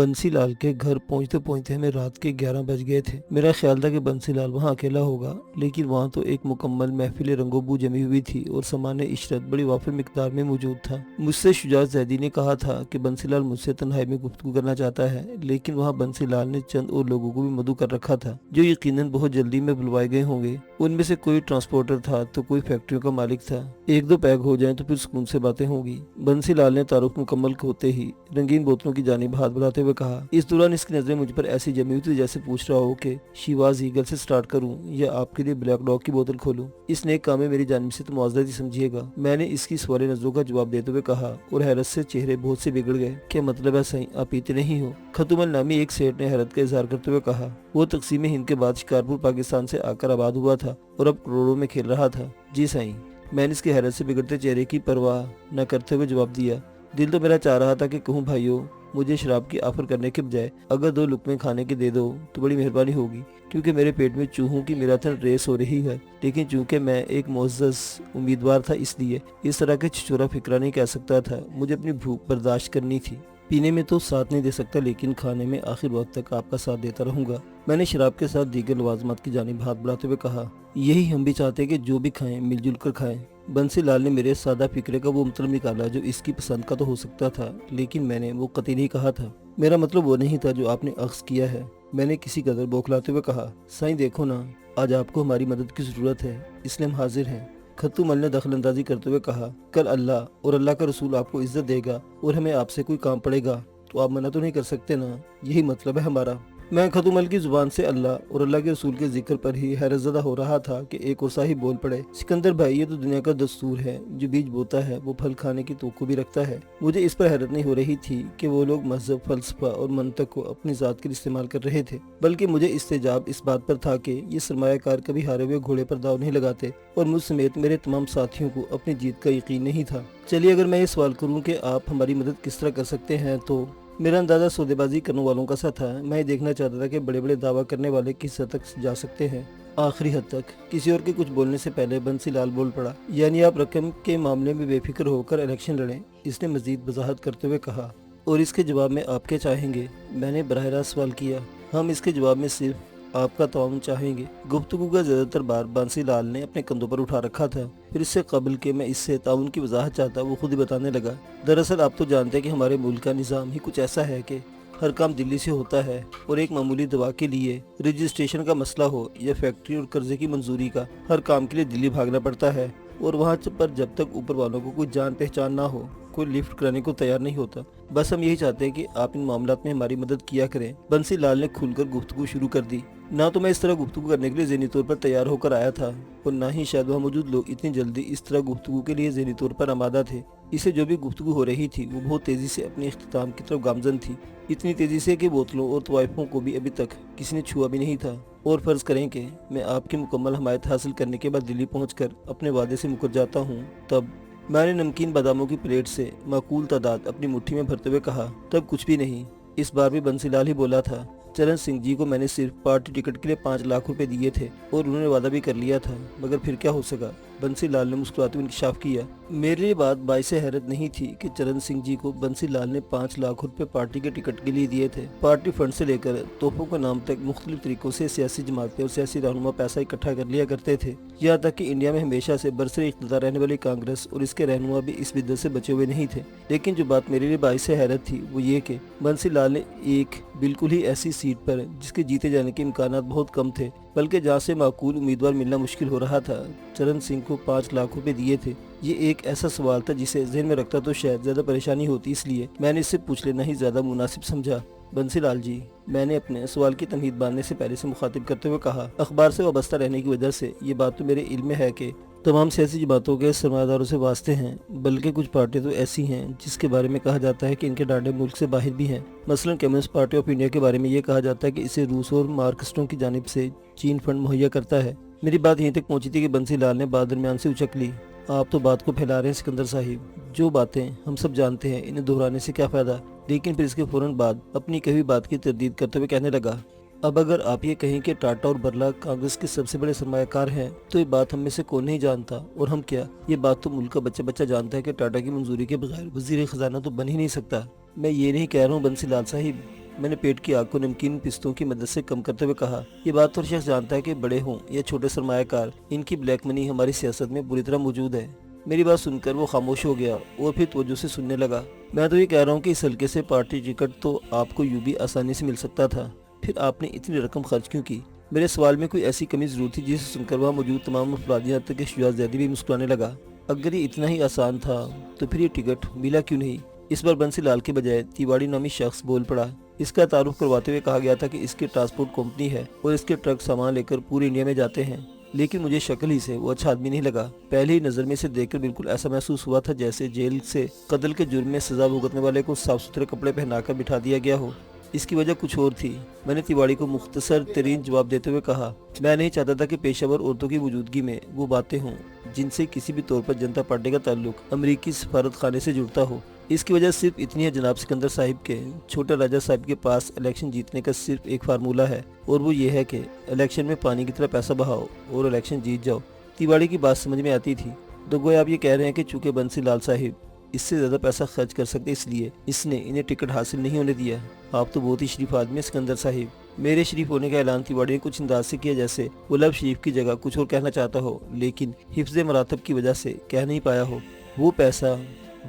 बंसी लाल के घर पहुंचते पहुंचते हमें रात के 11 बज गए थे। मेरा ख्याल था कि बंसी लाल वहाँ अकेला होगा, लेकिन वहाँ तो एक मुकम्मल महफिल रंगोबू जमी हुई थी और सामान इशरत बड़ी वाफिर मिकदार में मौजूद था। मुझसे शुजात जैदी ने कहा था कि बंसी लाल मुझसे तन्हाई में गुफ्तगू करना चाहता है, लेकिन वहाँ बंसी लाल ने चंद और लोगों को भी मदऊ कर रखा था जो यकीनन बहुत जल्दी में बुलवाए गए होंगे। उनमें से कोई ट्रांसपोर्टर था तो कोई फैक्ट्रियों का मालिक था। एक दो पैग हो जाएं तो फिर सुकून से बातें होंगी। बंसी लाल ने तारुफ मुकम्मल होते ही रंगीन बोतलों की जानिब हाथ बढ़ाते हुए कहा। इस दौरान इसकी नजरें मुझ पर ऐसी जमी हुई थी जैसे पूछ रहा हो कि शिवाज ईगल से स्टार्ट करूं या आपके लिए ब्लैक डॉग की बोतल खोलूं। इस नेक काम में मेरी जानिब से तो मुआवजा ही समझिएगा। मैंने इसकी सवाल नजरों का जवाब देते हुए कहा और हैरत से चेहरे बहुत से बिगड़ गए। क्या मतलब है सही, आप पीते नहीं हो? खतुमल नामी एक सेठ ने हैरत का इजहार करते हुए कहा। वो तकसीम हिंद के बाद शिकारपुर पाकिस्तान से आकर आबाद हुआ था और अब करोड़ों में खेल रहा था। जी साईं, मैंने इसकी हैरत से बिगड़ते चेहरे की परवाह न करते हुए जवाब दिया। दिल तो मेरा चाह रहा था कि कहूँ भाइयों, मुझे शराब की ऑफर करने के बजाय अगर 2 लुकमे खाने के दे दो तो बड़ी मेहरबानी होगी, क्योंकि मेरे पेट में चूहों की मैराथन रेस हो रही है। लेकिन चूंकि मैं एक मुअज़्ज़ज़ उम्मीदवार था, इसलिए इस तरह के छिछोरा फिक्रा नहीं कह सकता था। मुझे अपनी भूख बर्दाश्त करनी थी। पीने में तो साथ नहीं दे सकता, लेकिन खाने में आखिर वक्त तक आपका साथ देता रहूंगा। मैंने शराब के साथ दीगर लवाजमात की जानिब हाथ बढ़ाते हुए कहा। यही हम भी चाहते कि जो भी खाएं मिलजुल कर खाएं। बंसी लाल ने मेरे सादा फिक्रे का वो मतलब निकाला जो इसकी पसंद का तो हो सकता था, लेकिन मैंने वो कतई नहीं कहा था। मेरा मतलब वो नहीं था जो आपने अक्स किया है। मैंने किसी कदर बौखलाते हुए कहा। साईं देखो ना, आज आपको हमारी मदद की जरूरत है, इसलिए हम हाजिर हैं। खत्तुमल ने दखल अंदाजी करते हुए कहा। कल अल्लाह और अल्लाह का रसूल आपको इज्जत देगा और हमें आपसे कोई काम पड़ेगा तो आप मना तो नहीं कर सकते ना? यही मतलब है हमारा। मैं खतुमल की जुबान से अल्लाह और अल्लाह के रसूल के जिक्र पर ही हैरतज़दा हो रहा था कि एक और साहिब बोल पड़े। सिकंदर भाई, ये तो दुनिया का दस्तूर है, जो बीज बोता है वो फल खाने की तोक़ो भी रखता है। मुझे इस पर हैरत नहीं हो रही थी कि वो लोग मजहब, फलसफा और मंतक को अपनी ज़ात के लिए इस्तेमाल कर रहे थे, बल्कि मुझे इस्तेजाब इस बात पर था कि ये सरमायाकार कभी हारे हुए घोड़े पर दाव नहीं लगाते और मुझ समेत मेरे तमाम साथियों को अपनी जीत का यकीन नहीं था। चलिए, अगर मैं ये सवाल करूँ कि आप हमारी मदद किस तरह कर सकते हैं, तो मेरा अंदाजा सौदेबाजी करने वालों का सा था। मैं ये देखना चाहता था कि बड़े बड़े दावा करने वाले किस हद तक जा सकते हैं, आखिरी हद तक। किसी और के कुछ बोलने से पहले बंसी लाल बोल पड़ा। यानी आप रकम के मामले में बेफिक्र होकर इलेक्शन लड़ें, इसने मजीद वजाहत करते हुए कहा। और इसके जवाब में आप क्या चाहेंगे? मैंने बराह रास्त सवाल किया। हम इसके जवाब में सिर्फ आपका ताउन चाहेंगे। गुफ्तगू का ज्यादातर बार बंसी लाल ने अपने कंधों पर उठा रखा था। फिर इससे कबल के मैं इससे ताउन की वजाहत चाहता वो खुद ही बताने लगा। दरअसल आप तो जानते हैं कि हमारे मुल्क का निज़ाम ही कुछ ऐसा है कि हर काम दिल्ली से होता है और एक मामूली दवा के लिए रजिस्ट्रेशन का मसला हो या फैक्ट्री और कर्जे की मंजूरी का, हर काम के लिए दिल्ली भागना पड़ता है। और वहाँ पर जब तक ऊपर वालों को कोई जान पहचान ना हो, कोई लिफ्ट कराने को तैयार नहीं होता। बस हम यही चाहते हैं कि आप इन मामलात में हमारी मदद किया करें। बंसी लाल ने खुलकर गुफ्तगू शुरू कर दी। ना तो मैं इस तरह गुफ्तगू करने के लिए ज़हनी तौर पर तैयार होकर आया था और ना ही शायद वहाँ मौजूद लोग इतनी जल्दी इस तरह गुफ्तगू के लिए ज़हनी तौर पर आमादा थे। इसे जो भी गुफ्तगू हो रही थी वो बहुत तेज़ी से अपने इख्तिताम की तरफ गामजन थी। इतनी तेज़ी से कि बोतलों और तवाइफों को भी अभी तक किसी ने छुआ भी नहीं था। और फ़र्ज़ करें कि मैं आपकी मुकम्मल हमायत हासिल करने के बाद दिल्ली पहुँच अपने वादे से मुकर जाता हूँ, तब मैंने नमकीन बादामों की प्लेट से माकूल तादाद अपनी मुट्ठी में भरते हुए कहा। तब कुछ भी नहीं। इस बार भी बंसीलाल ही बोला था। चरण सिंह जी को मैंने सिर्फ पार्टी टिकट के लिए 5 लाख रुपए दिए थे और उन्होंने वादा भी कर लिया था, मगर फिर क्या हो सका? बंसी लाल ने मुस्कुराते हुए इंकशाफ किया। मेरे लिए बात बाइस हैरत नहीं थी कि चरण सिंह जी को बंसी लाल ने 5 लाख रुपए पार्टी के टिकट के लिए दिए थे। पार्टी फंड से लेकर तोहफों का नाम तक मुख्तलिफ तरीकों से सियासी जमातें और सियासी रहनुमा पैसा इकट्ठा कर लिया करते थे। यहाँ तक कि इंडिया में हमेशा से बरसरे इख्तियार रहने वाली कांग्रेस और इसके रहनुमा भी इस बिद्दत से बचे हुए नहीं थे। लेकिन जो बात मेरे लिए बाइस हैरत थी वो ये कि बंसी लाल ने एक बिल्कुल ही ऐसी सीट पर, जिसके जीते जाने के इम्कानात बहुत कम थे, बल्कि जहाँ से माकूल उम्मीदवार मिलना मुश्किल हो रहा था, चरण सिंह को 5 लाख रुपए दिए थे। ये एक ऐसा सवाल था जिसे ज़हन में रखता तो शायद ज्यादा परेशानी होती, इसलिए मैंने इससे पूछ लेना ही ज्यादा मुनासिब समझा। बंसी लाल जी, मैंने अपने सवाल की तमहीद बांधने से पहले से मुखातिब करते हुए कहा, अखबार से वाबस्ता रहने की वजह से ये बात तो मेरे इल्म में है कि तमाम सियासी जमातों के सरमायादारों से वास्ते हैं, बल्कि कुछ पार्टियां तो ऐसी हैं जिसके बारे में कहा जाता है कि इनके डांडे मुल्क से बाहर भी हैं। मसलन कम्युनिस्ट पार्टी ऑफ इंडिया के बारे में ये कहा जाता है कि इसे रूस और मार्क्सिस्टों की जानिब से चीन फंड मुहैया करता है। मेरी बात यहीं तक पहुंची थी कि बंसी लाल ने बात दरमियान से उचक ली। आप तो बात को फैला रहे हैं सिकंदर साहिब। जो बातें हम सब जानते हैं इन्हें दोहराने से क्या फ़ायदा। लेकिन फिर इसके फौरन बाद अपनी कही बात की तरदीद करते हुए कहने लगा, अब अगर आप ये कहें कि टाटा और बिरला कांग्रेस के सबसे बड़े सरमायाकार हैं, तो ये बात हम में से कौन नहीं जानता। और हम क्या, ये बात तो मुल्क का बच्चा बच्चा जानता है कि टाटा की मंजूरी के बगैर वजीर खजाना तो बन ही नहीं सकता। मैं ये नहीं कह रहा हूँ बंसी लाल साहिब میں نے پیٹ کی آگ کو نمکین پستوں کی مدد سے کم کرتے ہوئے کہا، یہ بات تو ہر شخص جانتا ہے کہ بڑے ہوں یا چھوٹے سرمایہ کار، ان کی بلیک منی ہماری سیاست میں بری طرح موجود ہے۔ میری بات سن کر وہ خاموش ہو گیا اور پھر توجہ سے سننے لگا۔ میں تو یہ کہہ رہا ہوں کہ اس حلقے سے پارٹی ٹکٹ تو آپ کو یوں بھی آسانی سے مل سکتا تھا، پھر آپ نے اتنی رقم خرچ کیوں کی؟ میرے سوال میں کوئی ایسی کمی ضرور تھی جسے سن کر وہاں موجود تمام افراد یہاں تک کہ شجاع زیدی بھی مسکرانے لگا۔ اگر یہ اتنا ہی آسان تھا تو پھر یہ ٹکٹ ملا کیوں نہیں؟ اس بار بنسی لال کے بجائے تیواڑی نامی شخص بول پڑا۔ اس کا تعارف کرواتے ہوئے کہا گیا تھا کہ اس کی ٹرانسپورٹ کمپنی ہے اور اس کے ٹرک سامان لے کر پورے انڈیا میں جاتے ہیں، لیکن مجھے شکل ہی سے وہ اچھا آدمی نہیں لگا۔ پہلے ہی نظر میں اسے دیکھ کر بالکل ایسا محسوس ہوا تھا جیسے جیل سے قتل کے جرم میں سزا بھگتنے والے کو صاف ستھرے کپڑے پہنا کر بٹھا دیا گیا ہو۔ اس کی وجہ کچھ اور تھی۔ میں نے تیواڑی کو مختصر ترین جواب دیتے ہوئے کہا، میں نہیں چاہتا تھا کہ پیشہ ور عورتوں کی موجودگی میں وہ باتیں ہوں جن سے کسی بھی طور پر جنتا پارٹی کا تعلق امریکی سفارت خانے سے جڑتا ہو۔ اس کی وجہ صرف اتنی ہے جناب سکندر صاحب کے چھوٹے راجہ صاحب کے پاس الیکشن جیتنے کا صرف ایک فارمولہ ہے، اور وہ یہ ہے کہ الیکشن میں پانی کی طرح پیسہ بہاؤ اور الیکشن جیت جاؤ۔ تیواڑی کی بات سمجھ میں آتی تھی۔ تو گویا آپ یہ کہہ رہے ہیں کہ چونکہ بنسی لال صاحب اس سے زیادہ پیسہ خرچ کر سکتے اس لیے اس نے انہیں ٹکٹ حاصل نہیں ہونے دیا۔ آپ تو بہت ہی شریف آدمی ہیں سکندر صاحب۔ میرے شریف ہونے کا اعلان تیواڑی نے کچھ انداز سے کیا جیسے وہ لب شریف کی جگہ کچھ اور کہنا چاہتا ہو، لیکن حفظ مراتب کی وجہ سے کہہ نہیں پایا ہو۔ وہ پیسہ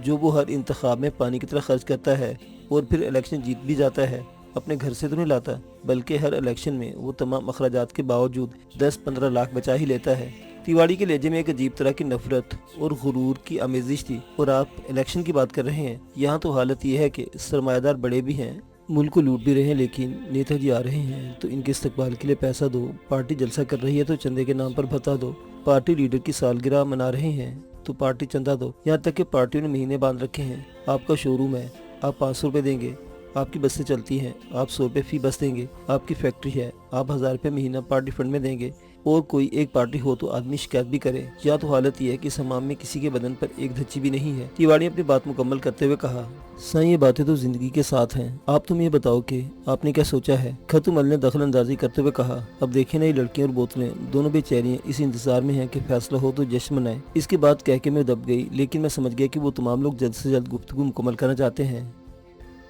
جو وہ ہر انتخاب میں پانی کی طرح خرچ کرتا ہے اور پھر الیکشن جیت بھی جاتا ہے، اپنے گھر سے تو نہیں لاتا، بلکہ ہر الیکشن میں وہ تمام اخراجات کے باوجود 10-15 لاکھ بچا ہی لیتا ہے۔ تیواڑی کے لہجے میں ایک عجیب طرح کی نفرت اور غرور کی آمیزش تھی۔ اور آپ الیکشن کی بات کر رہے ہیں؟ یہاں تو حالت یہ ہے کہ سرمایہ دار بڑے بھی ہیں، ملک کو لوٹ بھی رہے ہیں، لیکن نیتا جی آ رہے ہیں تو ان کے استقبال کے لیے پیسہ دو، پارٹی جلسہ کر رہی ہے تو چندے کے نام پر بھتا دو، پارٹی لیڈر کی سالگرہ منا رہے ہیں تو پارٹی چندہ دو، یہاں تک کہ پارٹیوں نے مہینے باندھ رکھے ہیں۔ آپ کا شو روم ہے، آپ 500 روپے دیں گے، آپ کی بسیں چلتی ہیں، آپ 100 روپے فی بس دیں گے، آپ کی فیکٹری ہے، آپ 1000 روپے مہینہ پارٹی فنڈ میں دیں گے، اور کوئی ایک پارٹی ہو تو آدمی شکایت بھی کرے۔ یا تو حالت یہ ہے کہ اس حمام میں کسی کے بدن پر ایک دھچی بھی نہیں ہے۔ تیواڑی نے اپنی بات مکمل کرتے ہوئے کہا، سائیں یہ باتیں تو زندگی کے ساتھ ہیں، آپ تم یہ بتاؤ کہ آپ نے کیا سوچا ہے؟ خطو مل نے دخل اندازی کرتے ہوئے کہا، اب دیکھیں نا، یہ لڑکیاں اور بوتلیں دونوں بے چیریاں اس انتظار میں ہیں کہ فیصلہ ہو تو جشن منائیں۔ اس کے بعد کہہ کے میں دب گئی، لیکن میں سمجھ گیا کہ وہ تمام لوگ جلد سے جلد گفتگو مکمل کرنا چاہتے ہیں،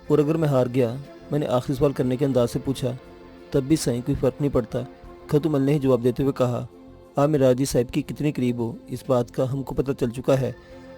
اور اگر میں ہار گیا، میں نے آخری سوال کرنے کے انداز سے پوچھا، تب بھی سائیں کوئی فرق نہیں پڑتا۔ خطو مل نے ہی جواب دیتے ہوئے کہا، آپ میراجی صاحب کی کتنے قریب ہو اس بات کا ہم کو پتہ چل چکا ہے،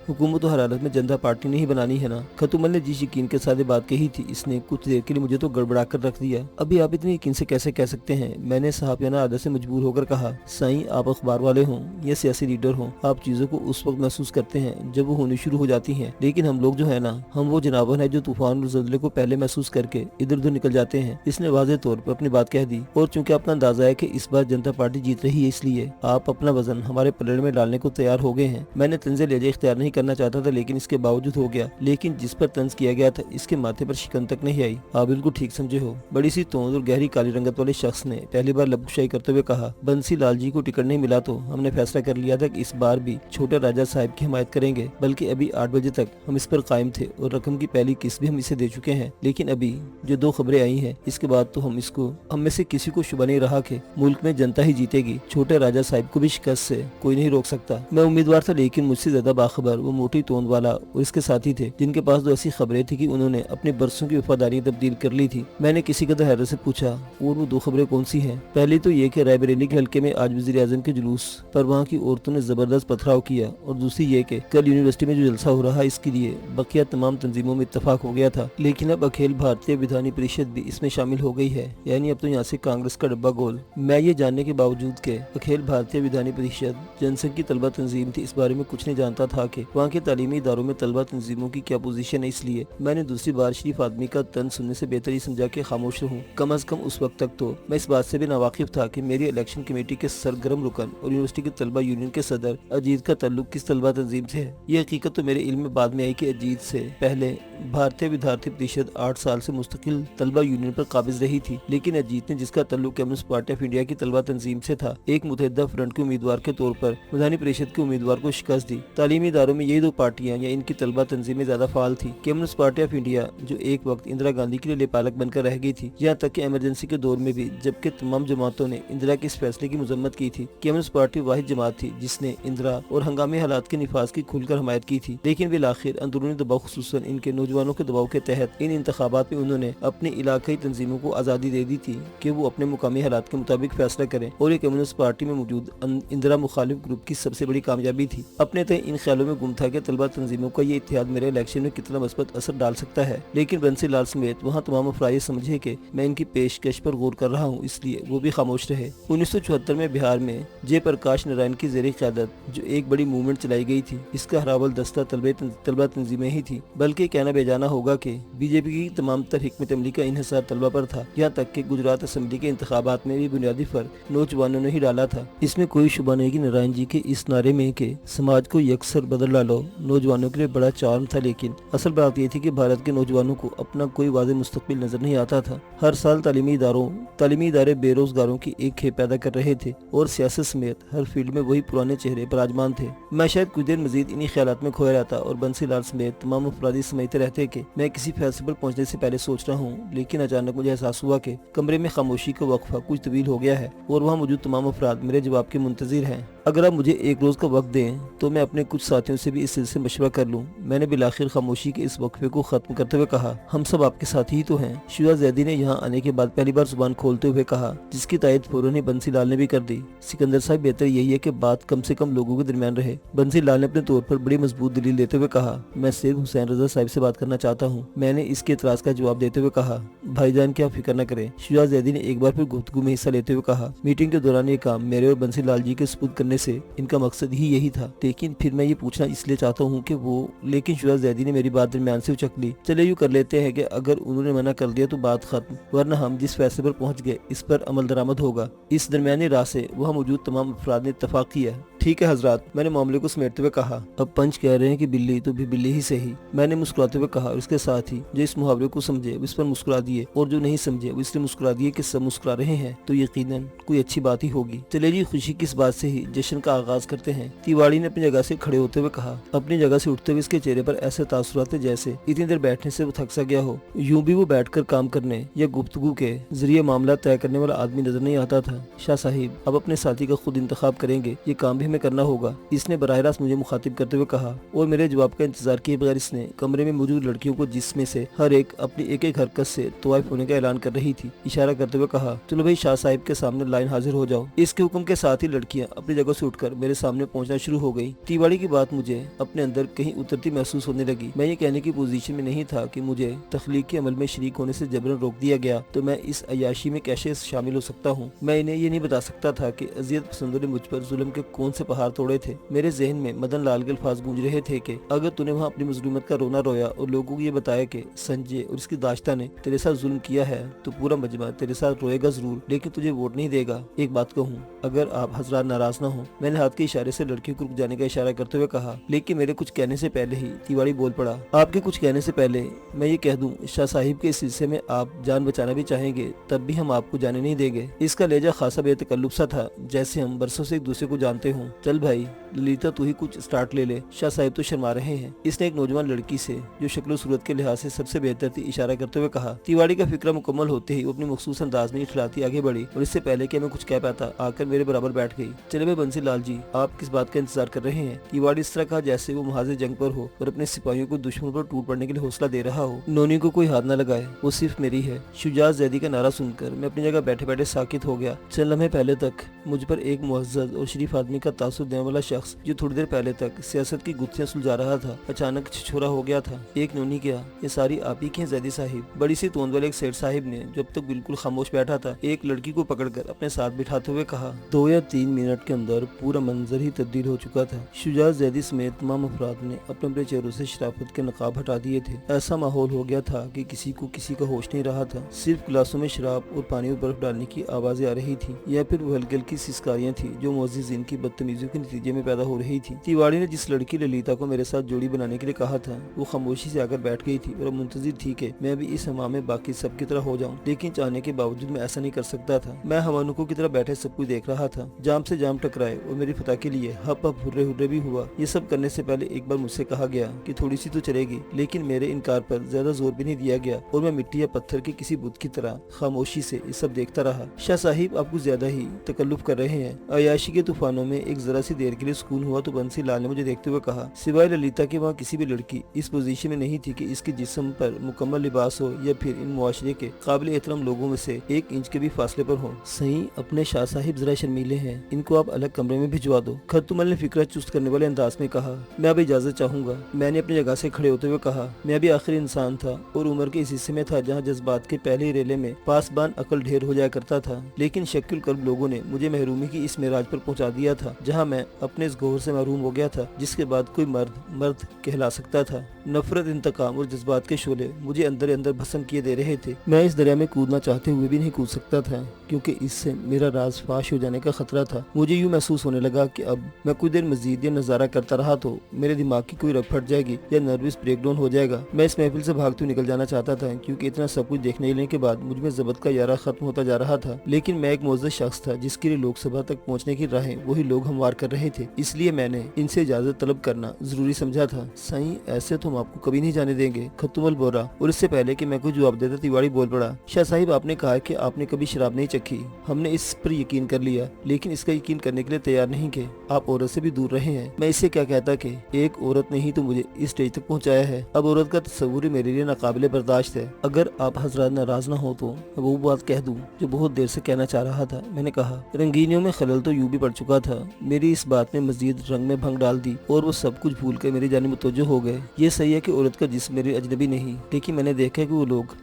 حکومت و ہر حالت میں جنتا پارٹی نہیں بنانی ہے نا۔ خطو مل نے جس یقین کے ساتھ بات کہی تھی، اس نے کچھ دیر کے لیے مجھے تو گڑبڑا کر رکھ دیا۔ ابھی آپ اتنے یقین سے کیسے کہہ سکتے ہیں؟ میں نے صحافیانہ عادت سے مجبور ہو کر کہا، سائیں آپ اخبار والے ہوں یا سیاسی لیڈر ہوں، آپ چیزوں کو اس وقت محسوس کرتے ہیں جب وہ ہونی شروع ہو جاتی ہیں، لیکن ہم لوگ جو ہے نا، ہم وہ جناور ہیں جو طوفان اور زلزلے کو پہلے محسوس کر کے ادھر ادھر نکل جاتے ہیں۔ اس نے واضح طور پر اپنی بات کہہ دی، اور چونکہ اپنا اندازہ ہے کہ اس بار جنتا پارٹی جیت رہی ہے، اس لیے آپ اپنا وزن ہمارے پلڑے میں ڈالنے کو تیار ہو گئے ہیں۔ میں نے طنز لہجہ اختیار نہیں کرنا چاہتا تھا، لیکن اس کے باوجود ہو گیا۔ لیکن جس پر طنز کیا گیا تھا اس کے ماتھے پر شکن تک نہیں آئی۔ آپ بالکل ٹھیک سمجھے ہو، بڑی سی توند اور گہری کالی رنگت والے شخص نے پہلی بار لب کشائی کرتے ہوئے کہا، بنسی لال جی کو ٹکٹ نہیں ملا تو ہم نے فیصلہ کر لیا تھا کہ اس بار بھی چھوٹے راجہ صاحب کی حمایت کریں گے، بلکہ ابھی 8 بجے تک ہم اس پر قائم تھے اور رقم کی پہلی قسط بھی ہم اسے دے چکے ہیں۔ لیکن ابھی جو 2 خبریں آئی ہیں، اس کے بعد تو ہم میں سے کسی کو شبہ نہیں رہا کہ ملک میں جنتا ہی جیتے گی۔ چھوٹے راجہ صاحب کو بھی شکست سے کوئی نہیں روک سکتا۔ میں امیدوار تھا، لیکن مجھ سے زیادہ باخبر وہ موٹی توند والا اور اس کے ساتھی تھے، جن کے پاس 2 ایسی خبریں تھیں کہ انہوں نے اپنے برسوں کی وفاداری تبدیل کر لی تھی۔ میں نے کسی قدر حیرت سے پوچھا، اور وہ 2 خبریں کون سی ہیں؟ پہلی تو یہ کہ رائے بریلی کے حلقے میں آج وزیر اعظم کے جلوس پر وہاں کی عورتوں نے زبردست پتھراؤ کیا، اور دوسری یہ کہ کل یونیورسٹی میں جو جلسہ ہو رہا ہے اس کے لیے بقیہ تمام تنظیموں میں اتفاق ہو گیا تھا، لیکن اب اکھیل بھارتیہ ودھانی پریشد بھی اس میں شامل ہو گئی ہے، یعنی اب تو یہاں سے کانگریس کا ڈبہ گول۔ میں یہ جاننے کے باوجود کہ اکھیل بھارتیہ ودھانی پریشد جن سنگھ کی طلبہ تنظیم تھی، اس بارے میں کچھ نہیں جانتا تھا کہ وہاں کے تعلیمی اداروں میں طلبہ تنظیموں کی کیا پوزیشن ہے، اس لیے میں نے دوسری بار شریف آدمی کا طنز سننے سے بہتر ہی سمجھا کہ خاموش رہوں۔ کم از کم اس وقت تک تو میں اس بات سے بھی ناواقف تھا کہ میری الیکشن کمیٹی کے سرگرم رکن اور یونیورسٹی کے طلبہ یونین کے صدر اجیت کا تعلق کس طلبہ تنظیم سے ہے۔ یہ حقیقت تو میرے علم میں بعد میں آئی کہ اجیت سے پہلے بھارتیہ ودھارتی پریشد 8 سال سے مستقل طلبہ یونین پر قابض رہی تھی، لیکن اجیت نے جس کا تعلق کمیونسٹ پارٹی آف انڈیا کی طلبہ تنظیم سے تھا، ایک متحدہ فرنٹ کے امیدوار کے طور پر ودھانی پریشد کے امیدوار کو شکست دی۔ تعلیمی اداروں में यही दो पार्टियां या इनकी तलबा तंजीमें ज्यादा फाल थी। कम्युनिस्ट पार्टी ऑफ इंडिया जो एक वक्त इंदिरा गांधी के लिए लेपालक बनकर रह गई थी, यहाँ तक कि इमरजेंसी के दौर में भी, जबकि तमाम जमातों ने इंदिरा के इस फैसले की मजम्मत की थी। कम्युनिस्ट पार्टी वाहिद जमात थी जिसने इंदिरा और हंगामी हालात के निफाज की खुलकर हमायत की थी, लेकिन बिल आखिर अंदरूनी दबाव खुसूसन इनके नौजवानों के दबाव के तहत इन इंतखाबात में उन्होंने अपनी इलाकाई तंजीमों को आज़ादी दे दी थी कि वो अपने मुकामी हालात के मुताबिक फैसला करें, और ये कम्युनिस्ट पार्टी में मौजूद इंदिरा मुखालिफ ग्रुप की सबसे बड़ी कामयाबी थी। अपने तय इन ख्यालों में गुम था कि तलबा तंजीमों का ये इत्तेहाद मेरे इलेक्शन में कितना मुस्बत असर डाल सकता है, लेकिन बंसी लाल समेत वहाँ तमाम अफराद ये समझे कि मैं इनकी पेशकश पर गौर कर रहा हूँ, इसलिए वो भी खामोश रहे। 1974 में बिहार में जय प्रकाश नारायण की ज़ेर क़यादत जो एक बड़ी मूवमेंट चलाई गई थी, इसका हरावल दस्ता तलबा तंजीमें ही थी, बल्कि कहना बेजाना होगा कि बीजेपी की तमाम तर हिकमत अमली का इन्हिसार तलबा पर था। यहाँ तक कि गुजरात असम्बली के इंतखाबात में भी बुनियादी फर्क नौजवानों ने ही डाला था। इसमें कोई शुबा नहीं कि नारायण जी के इस नारे में कि समाज को यकसर बदल डालो नौजवानों के लिए बड़ा चार्म था, लेकिन असल बात यह थी कि भारत के नौजवानों को अपना कोई वाज़ेह मुस्तकबिल नजर नहीं आता था। हर साल तालीमी इदारे बेरोजगारों की एक खेप पैदा कर रहे थे और सियासत समेत हर फील्ड में वही पुराने चेहरे बराजमान थे। मैं शायद कुछ देर मजीद इन्हीं ख्यालात में खोया रहता और बंसी लाल समेत तमाम अफरादी समझते रहते कि मैं किसी फैसले पर पहुंचने से पहले सोच रहा हूँ, लेकिन अचानक मुझे एहसास हुआ कि कमरे में खामोशी का वक्फा कुछ तवील हो गया है और वहाँ मौजूद तमाम अफराद मेरे जवाब के मुंतजिर हैं। अगर आप मुझे एक रोज का वक्त दें तो मैं अपने कुछ साथियों से भी इस सिलसिले में मशवरा कर लूं। मैंने बिलाखिर खामोशी के इस वक्फे को खत्म करते हुए कहा, हम सब आपके साथी ही तो हैं। शुजा जैदी ने यहाँ आने के बाद पहली बार जुबान खोलते हुए कहा, जिसकी तायद फौरन ही बंसी लाल ने भी कर दी। सिकंदर साहब, बेहतर यही है कि बात कम से कम लोगों के दरमियान रहे। बंसी लाल ने अपने तौर पर बड़ी मजबूत दलील देते हुए कहा, मैं सिर्फ हुसैन रजा साहब से बात करना चाहता हूँ। मैंने इसके एतराज का जवाब देते हुए कहा, भाईजान की आप फिक्र न करें। शुजा जैदी ने एक बार फिर गुफ्तगू में हिस्सा लेते हुए कहा, मीटिंग के दौरान ये काम मेरे और बंसी लाल जी के सुपुर्द करने से इनका मकसद ही यही था, लेकिन फिर मैं ये पूछना इसलिए चाहता हूँ कि वो लेकिन शुजा जैदी ने मेरी बात दरमियान से उचक ली। चले यूँ कर लेते हैं कि अगर उन्होंने मना कर दिया तो बात खत्म, वरना हम जिस फैसले पर पहुँच गए इस पर अमल दरामद होगा। इस दरमियानी राह से वहाँ मौजूद तमाम अफराद ने इत्तफाक किया। ठीक है हजरात, मैंने मामले को समेटते हुए कहा, अब पंच कह रहे हैं कि बिल्ली तो भी बिल्ली ही सही। मैंने मुस्कुराते हुए कहा, और इसके साथ ही जो इस मुहावरे को समझे वो इस पर मुस्कुरा दिए, और जो नहीं समझे वो इसलिए मुस्कुरा दिए कि सब मुस्कुरा रहे हैं तो यकीनन कोई अच्छी बात ही होगी। चले जी, खुशी की इस बात से ही जश्न का आगाज करते हैं। तिवाड़ी ने अपनी जगह से खड़े होते हुए कहा। अपनी जगह से उठते हुए इसके चेहरे पर ऐसे तासुरात थे जैसे इतनी देर बैठने से वो थक सा गया हो। यूं भी वो बैठकर काम करने या गुफ्तगू के जरिए मामला तय करने वाला आदमी नजर नहीं आता था। शाह साहिब, अब अपने साथी का खुद इंतखाब करेंगे, ये काम भी हमें करना होगा, इसने बराह रास्त मुझे मुखातिब करते हुए कहा, और मेरे जवाब का इंतजार किए बगैर इसने कमरे में मौजूद लड़कियों को, जिसमें से हर एक अपनी एक एक हरकत से तवाइफ होने का ऐलान कर रही थी, इशारा करते हुए कहा, चलो भाई शाह साहिब के सामने लाइन हाजिर हो जाओ। इसके हुक्म के साथ ही लड़कियां अपनी जगह से उठकर मेरे सामने पहुंचना शुरू हो गई। तिवाड़ी की बात मुझे अपने अंदर कहीं उतरती महसूस होने लगी। मैं ये कहने की पोजीशन में नहीं था कि मुझे तख्लीक के अमल में शरीक होने से जबरन रोक दिया गया तो मैं इस अयाशी में कैसे शामिल हो सकता हूँ। मैं इन्हें ये नहीं बता सकता था कि अजियत पसंदों ने मुझ पर जुल्म के कौन से पहाड़ तोड़े थे। मेरे जहन में मदन लाल के अल्फाज गूंज रहे थे कि अगर तूने वहाँ अपनी मजलूमत का रोना रोया और लोगों को ये बताया कि संजय और इसकी दाश्ता ने तेरे साथ जुल्म किया है तो पूरा मजमा तेरे साथ रोएगा जरूर, लेकिन तुझे वोट नहीं देगा। एक बात कहूँ, अगर आप हजरात नाराज ना हो। मैंने हाथ के इशारे से लड़कियों को रुक जाने का इशारा करते हुए कहा, लेकिन मेरे कुछ कहने से पहले ही तिवाड़ी बोल पड़ा, आपके कुछ कहने से पहले मैं ये कह दूं, शाह साहिब के इस सिलसिले में आप जान बचाना भी चाहेंगे तब भी हम आपको जाने नहीं देंगे। इसका लहजा खासा बेतकल्लुफ सा था, जैसे हम बरसों से एक दूसरे को जानते हों। चल भाई ललिता, तू ही कुछ स्टार्ट ले ले, शाह साहिब तो शर्मा रहे हैं। इसने एक नौजवान लड़की से, जो शक्ल सूरत के लिहाज से सबसे बेहतर थी, इशारा करते हुए कहा। तिवाड़ी का फिक्रा मुकम्मल होते ही वो अपनी मखसूस अंदाज में खिलाती आगे बढ़ी और इससे पहले कि मैं कुछ कह पाता आकर मेरे बराबर बैठ गई। चले भाई बंसी लाल जी, आप किस बात का इंतजार कर रहे हैं? तिवाड़ी इस तरह कहा जैसे वो मुहाजिर जंग पर हो और अपने सिपाहियों को दुश्मन पर टूट पड़ने के लिए हौसला दे रहा हो। नोनी को कोई हाथ न लगाए, वो सिर्फ मेरी है। शुजा जैदी का नारा सुनकर मैं अपनी जगह बैठे बैठे साकित हो गया। चंद लम्हे पहले तक मुझ पर एक मुअज़्ज़ज़ और शरीफ आदमी का तासुर देने वाला शख्स, जो थोड़ी देर पहले तक सियासत की गुत्थियां सुलझा रहा था, अचानक छिछोरा हो गया था। एक नोनी क्या, ये सारी आप ही की हैं जैदी साहिब। बड़ी सी तोंद वाले एक सेठ साहिब ने, जो अब तक बिल्कुल खामोश बैठा था, एक लड़की को पकड़कर अपने साथ बिठाते हुए कहा। 2 या 3 मिनट के अंदर पूरा मंजर ही तब्दील हो चुका था। शुजा जैदी समेत तमाम अफराद ने अपने अपने चेहरों से शराफत के नकाब हटा दिए थे। ऐसा माहौल हो गया था कि किसी को किसी का होश नहीं रहा था। सिर्फ गिलासों में शराब और पानी और बर्फ डालने की आवाजें आ रही थी, या फिर वो हल्की हल्की सिस्कारियां थी जो मुअज़्ज़िज़ीन की बदतमीजियों के नतीजे में पैदा हो रही थी। तिवारी ने जिस लड़की ललिता को मेरे साथ जोड़ी बनाने के लिए कहा था वो खामोशी से आकर बैठ गई थी और मुंतजिर थी कि मैं भी इस हवा में बाकी सब की तरह हो जाऊं, लेकिन चाहने के बावजूद मैं ऐसा नहीं कर सकता था। मैं हवानुकों की तरह बैठे सब कुछ देख रहा था। जाम से जाम टकराए और मेरी फतह के लिए हप हप हुर्रे हुर्रे भी हुआ। ये सब करने से पहले एक बार मुझसे कहा गया कि थोड़ी सी तो चलेगी, लेकिन मेरे इनकार पर ज्यादा जोर भी नहीं दिया गया और मैं मिट्टी या पत्थर के किसी बुत की तरह खामोशी से ये सब देखता रहा। शाह साहिब, आप कुछ ज्यादा ही तकल्लुफ कर रहे हैं। अयाशी के तूफानों में एक जरा सी देर के लिए सुकून हुआ तो बंसी लाल ने मुझे देखते हुए कहा, सिवाय ललिता के वहाँ किसी भी लड़की इस पोजीशन में नहीं थी कि इसके जिस्म पर मुकम्मल लिबास हो या फिर इन मुआशरे के काबिल एहतराम लोगों में से 1 इंच के भी फासले पर हो। सही, अपने शाह साहिब जरा शर्मीले हैं, इनको आप अलग कमरे में भिजवा दो। खतुमल ने फिक्रा चुस्त करने वाले अंदाज में कहा, मैं अब इजाजत चाहूंगा। मैंने अपनी जगह से खड़े होते हुए कहा, मैं भी आखिरी इंसान था और उम्र के इस हिस्से में था जहाँ जज्बात के पहले रेले में पासबान अकल ढेर हो जाया करता था, लेकिन शक्ल कर्ब लोगों ने मुझे महरूमी की इस मेराज पर पहुंचा दिया था जहाँ मैं अपने इस गौर से महरूम हो गया था जिसके बाद कोई मर्द कहला सकता था। नफरत, इंतकाम और जज्बात के शोले मुझे अंदर अंदर भस्म किए दे रहे थे। मैं इस दरिया में कूदना चाहते हुए भी नहीं कूद सकता था क्योंकि इससे मेरा राज फाश हो जाने का खतरा था। मुझे यूँ महसूस होने लगा कि अब मैं कुछ देर मजीद ये नज़ारा करता रहा तो मेरे दिमाग की कोई रग फट जाएगी या नर्वस ब्रेकडाउन हो जाएगा। मैं इस महफिल से भागते हुए निकल जाना चाहता था क्योंकि इतना सब कुछ देखने लेने के बाद मुझ में जबत का यारा खत्म होता जा रहा था, लेकिन मैं एक मोअज़्ज़ज़ शख्स था जिसके लिए लोकसभा तक पहुँचने की राहें वही लोग हमवार कर रहे थे, इसलिए मैंने इनसे इजाजत तलब करना जरूरी समझा था। सही, ऐसे तो हम आपको कभी नहीं जाने देंगे, खतुमल बोला। और इससे पहले कि मैं कुछ जवाब देता तिवारी बोल पड़ा, शाह साहिब, आपने कहा कि आपने कभी शराब नहीं चखी। हमने इस पर यकीन कर लिया, लेकिन इसका यकीन करने के लिए तैयार नहीं कि आप औरत से भी दूर रहे हैं। मैं इससे क्या कहता कि एक औरत ने ही तो मुझे इस स्टेज तक पहुंचाया है। अब औरत का तस्वुर ही मेरे लिए नाकाबिले बर्दाश्त है। अगर आप हजरात नाराज ना हो तो मैं वो बात कह दूं जो बहुत देर से कहना चाह रहा था। मैंने कहा, रंगीनियों में खलल तो यूं भी पड़ चुका था। मेरी इस बात ने मजीद रंग में भंग डाल दी और वो सब कुछ भूल कर मेरी जानिब मुतवज्जो हो गए। ये सही है कि औरत का जिस्म मेरे अजनबी नहीं, लेकिन मैंने देखा कि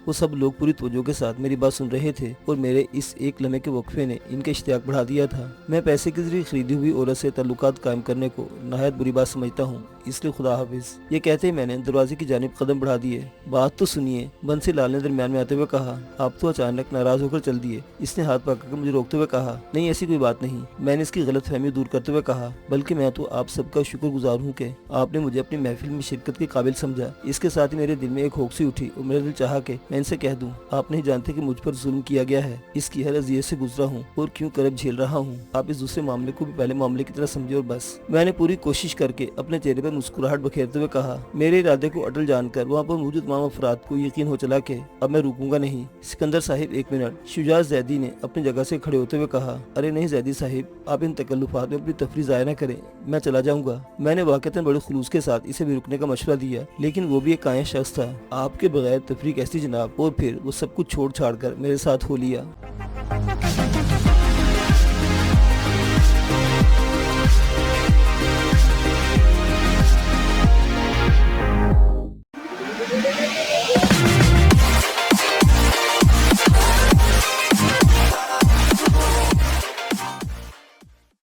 वो सब लोग पूरी तवज्जो के साथ मेरी बात सुन रहे थे और मेरे इस एक लम्हे के वक्फे ने इनका इश्तियाक बढ़ा दिया था। मैं पैसे के जरिए खरीदी हुई औरत से ताल्लुकात कायम करने को नहायत बुरी बात समझता हूँ, इसलिए खुदा हाफिज। ये कहते ही मैंने दरवाजे की जानिब कदम बढ़ा दिए। बात तो सुनिए, बंसी लाल ने दरमियान में आते हुए कहा, आप तो अचानक नाराज होकर चल दिए। इसने हाथ पकड़कर मुझे रोकते हुए कहा, नहीं ऐसी कोई बात नहीं। मैंने इसकी गलत फहमी दूर करते हुए कहा, बल्कि मैं तो आप सबका शुक्रगुजार हूँ कि आपने मुझे अपनी महफिल में शिरकत के काबिल समझा। इसके साथ ही मेरे दिल में एक होकसी उठी और मेरा दिल चाहा कि मैं इनसे कह दूं, आप नहीं जानते कि मुझ पर जुल्म किया गया है। इसकी हर अज़ियत से गुजरा हूँ और क्यों करब झेल रहा हूँ। आप इस दूसरे मामले को भी पहले मामले की तरह समझे और बस। मैंने पूरी कोशिश करके अपने चेहरे पर मुस्कुराहट बखेरते हुए कहा, मेरे इरादे को अटल जानकर वहाँ पर मौजूद तमाम अफराद को यकीन हो चला कि अब मैं रुकूंगा नहीं। सिकंदर साहिब, 1 मिनट। शुजा जैदी ने अपनी जगह से खड़े होते हुए कहा, अरे नहीं जैदी साहिब, आप इन तकल्लुफात में अपनी तफरी ज़ाया न करें, मैं चला जाऊंगा। मैंने वाक़तन बड़े खुलूस के साथ इसे भी रुकने का मशवरा दिया, लेकिन वो भी एक काया शख्स था। आपके बगैर तफरी कैसी जनाब। और फिर वो सब कुछ छोड़ छाड़ कर मेरे साथ हो लिया।